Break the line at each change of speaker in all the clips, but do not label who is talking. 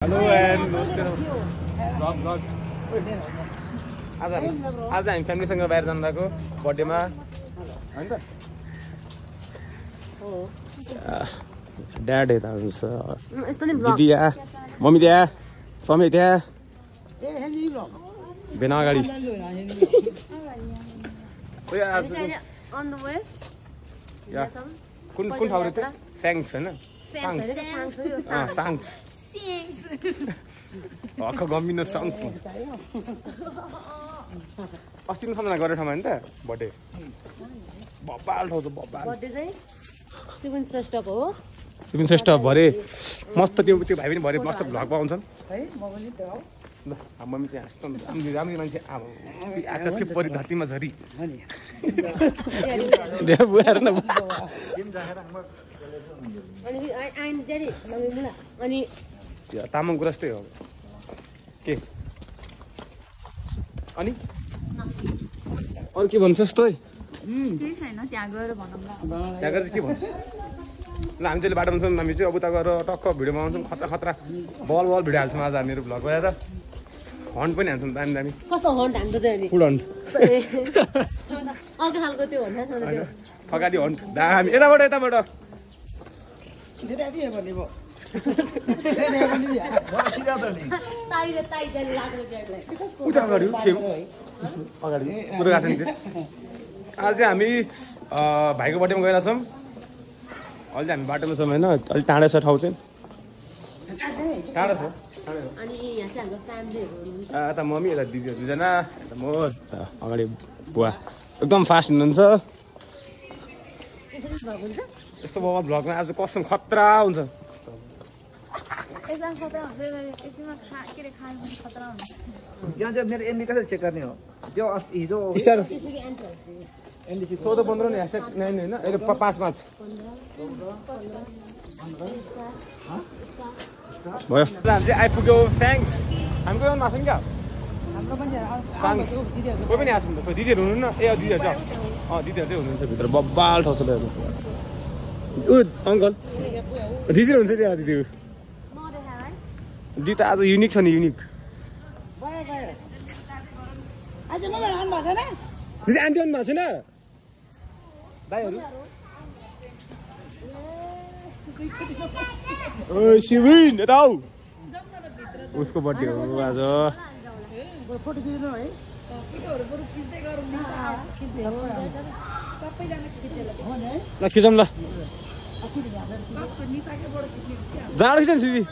Hello and नमस्ते vlog आज हामी फ्यामिलीसँग बाहिर जाँदाको बर्थडेमा हैन त हो ड्याड यता हुनुहुन्छ दिदी यहाँ मम्मी त्यहाँ समय त्यहाँ बेना अगाडि कुन ठाउँ रे त्यो स्याङ्स हैन साङ्स अख गम्बिन सक्छु अस्तिको सम्झना गरेर ठाउँमा हैन त बर्थडे बब्बाल ठाउँ छ बब्बाल
बर्थडे चाहिँ सिबिन श्रेष्ठको हो
सिबिन श्रेष्ठ भरे मस्त त्यो भाइ पनि भरे मस्त भ्लग पाउँछन् है म पनि त हो ल मम्मी चाहिँ हाँस्छ राम्रो मान्छे आकाशकै परि धरतीमा झरी देव बुहार न
अनि
तामाङको जस्तै हो के अनि अरू के भन्छस् तँ
केही छैन त्यहाँ गएर भनौँ
त्यहाँ गएर के भन्छ ल हामी चाहिँ बाटोमा छौँ हामी चाहिँ अब उता गएर टक्क भिडियो बनाउँछौँ खतरा खतरा बल भिडियो हाल्छौँ आज हामीहरू भ्लग गरेर हन्ट पनि हान्छौँ दामी दामी
कस्तो हन्ट हान्छ चाहिँ
फुल हन्ट
अर्को खालको त्यो हन्ट त्यो
थकाली हन्ट दामी यताबाट उता अगाडि अगाडि उता गएको नि आज चाहिँ हामी भाइको बर्थडेमा गइरहेको छौँ अहिले हामी बाटोमा छौँ होइन अलिक टाढा छ ठाउँ चाहिँ टाढा छ
अनि यहाँ चाहिँ हाम्रो फ्यामिलीहरु हुनुहुन्छ
यता मम्मी यता दिदीहरू दुईजना यता म अगाडि बुवा एकदम फास्ट हुनुहुन्छ यस्तो बाबा भ्लगमा आज कसम खतरा हुन्छ
एकदम खतरा हुन्छ यसमा के रे खानु पनि खतरा हुन्छ
यहाँ चाहिँ मेरो एमबी कसरी चेक गर्ने हो त्यो अस्ति हिजो
स्टार 14 15 नि ह्याशट्याग 9 हैन ए 5 5 भयो हामी चाहिँ आइपुग्यो स्याङ्स हामी गयो माछन् क्या
हाम्रो पनि
स्याङ्स कोही पनि आएको छ दिदीहरू हुनुहुन्न ए दिदीहरू चाहिँ दिदीहरू चाहिँ हुनुहुन्छ भित्र बब्बाल ठाउँ छ ऊ अङ्कल दिदीहरू हुन्छ त्यहाँ दिदीहरू दिदी त आज युनिक छ नि युनिक दिदी आन्टी आउनु भएको छैन भाइहरू ओ शिविन यता आऊ उसको बर्थडे हो आज
फोटो खिच्नु है
ल खिचौँ ल जाँडो खिच नि दिदी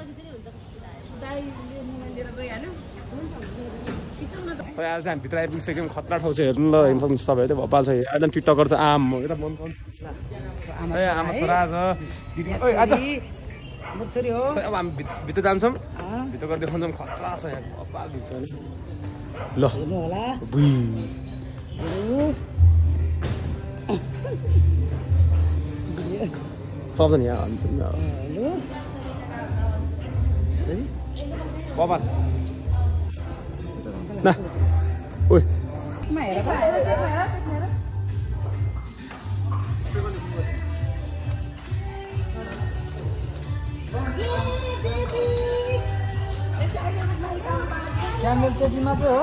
आज हामी भित्र आइपुगिसक्यौँ खतरा ठाउँ छ हेर्नु ल हेर्नु सक्नुहुन्छ तपाईँहरू भोपाल छ एकदम टिकटकर छ आम हो यता मन आमा छोरा आज दिदी आज
छोरी हो
अब हामी भित्र जान्छौँ भित्र गएर देखाउँछौँ खतरा छ यहाँ भोपाल भित्र ल बुई सबजना यहाँ हाल्छौँ भोपाल न ओइ
क्यामेल चाहिँ मात्रै हो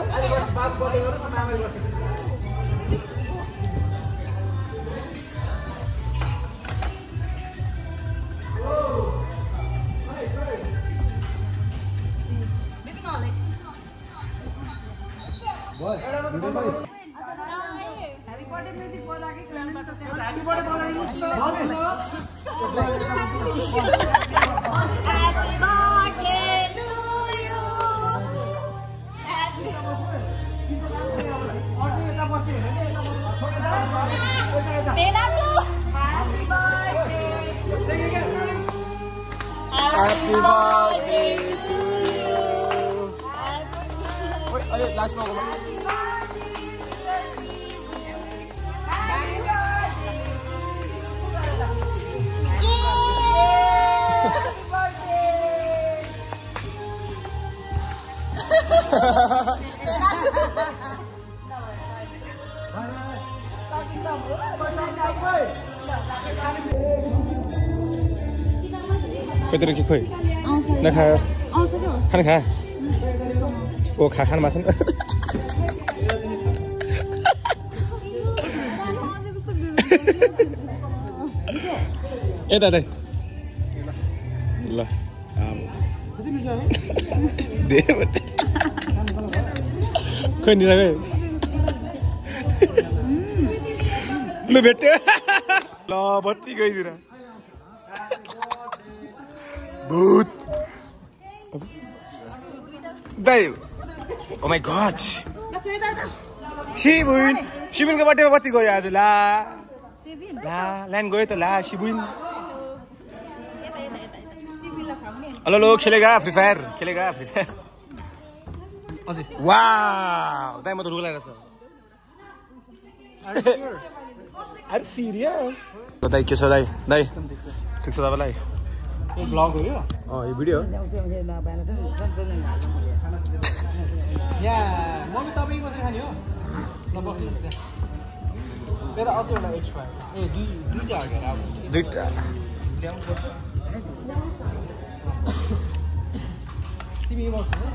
Happy birthday to you. Wait, last one.
Pedro que foi? Na cara. खाना खा ओ खानु भएको छ यता यतै ल खोइ नि लु भेट्यो ल बत्ती गइदिएर भूत दाइ ओ माई गॉड शिविनको बर्थडेमा बत्ती गयो आज ला लाइन गयो त ला शिविन हेलो लो खेलेगा फ्री फायर वाउ दाइ म त रुगलाएर छ आर सिरियस दाइ के छ दाइ ठिक छ तपाईलाई
यो ब्लग हो यो
यो भिडियो
यहाँ मम्मी तपाईँ मात्रै खाने हो ल बस्नु मेरो अझै एउटा एक्स्ट्रा ए दुईटा हो क्या अब
दुईटा
तिमी बस्नु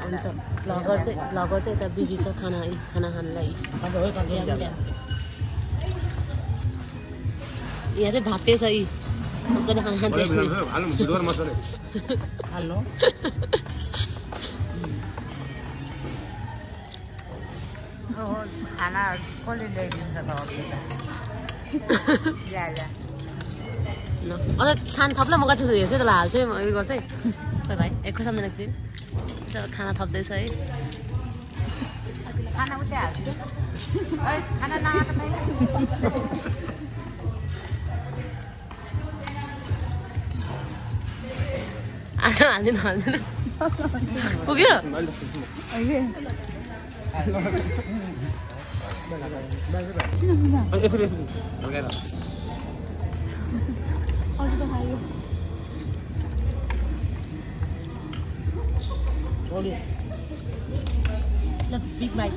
हुन्छ भ्लगर चाहिँ यता बिजी छ खाना खानलाई यहाँ चाहिँ भाप्टे छ यी खाना खान्छ
हाल्नु
खाना कसले ल्याइदिन्छ त
अन्त खाना थप्ला म कति हेर्छु त हाल्छु है उयो गर्छु है भाइ एक सामने लाग्छ खाना थप्दैछ है
खाना उतै हाल्छु खाना
हाल्दैन पुग्यो ल बिग बाइट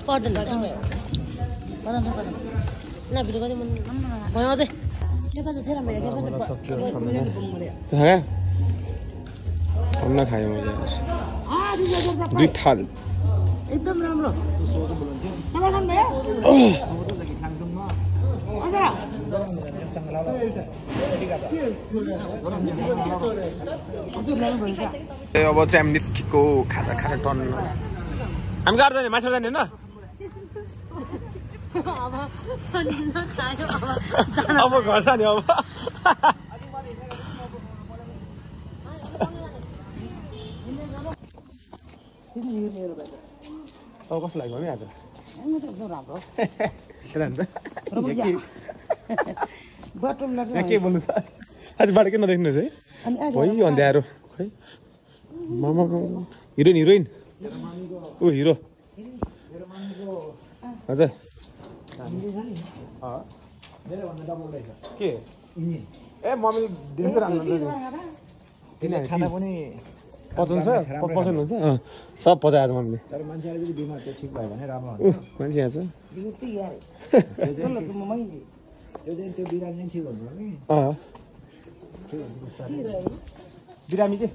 पर्दैन न भिडियो कति मन भयो अझै के पो थियो राम्रो
खाना खायो मैले दुई थाल
एकदम राम्रो
अब चाहिँ हामी निस्केको खाना टन हामी गाह्रो जाने माछा जाने होइन अब घर जाने अब कस्तो लाग्यो नि आज के बोल्नु त आज बाटो के नदेख्नुहोस् है भयो अन्ध्यारो खै हिरोइन ऊ हिरो हजुर के ए मम्मीले डेन्जर
खाना पनि
पचाउँछ पचाउनुहुन्छ सब पचायो आज मम्मीले
तर मान्छेले যদি बिमार चाहिँ ठीक भयो भने राम्रो हुन्छ
मान्छे यहाँ छ
त्यो बिरामी ठिक हुन्छ नि
बिरामी के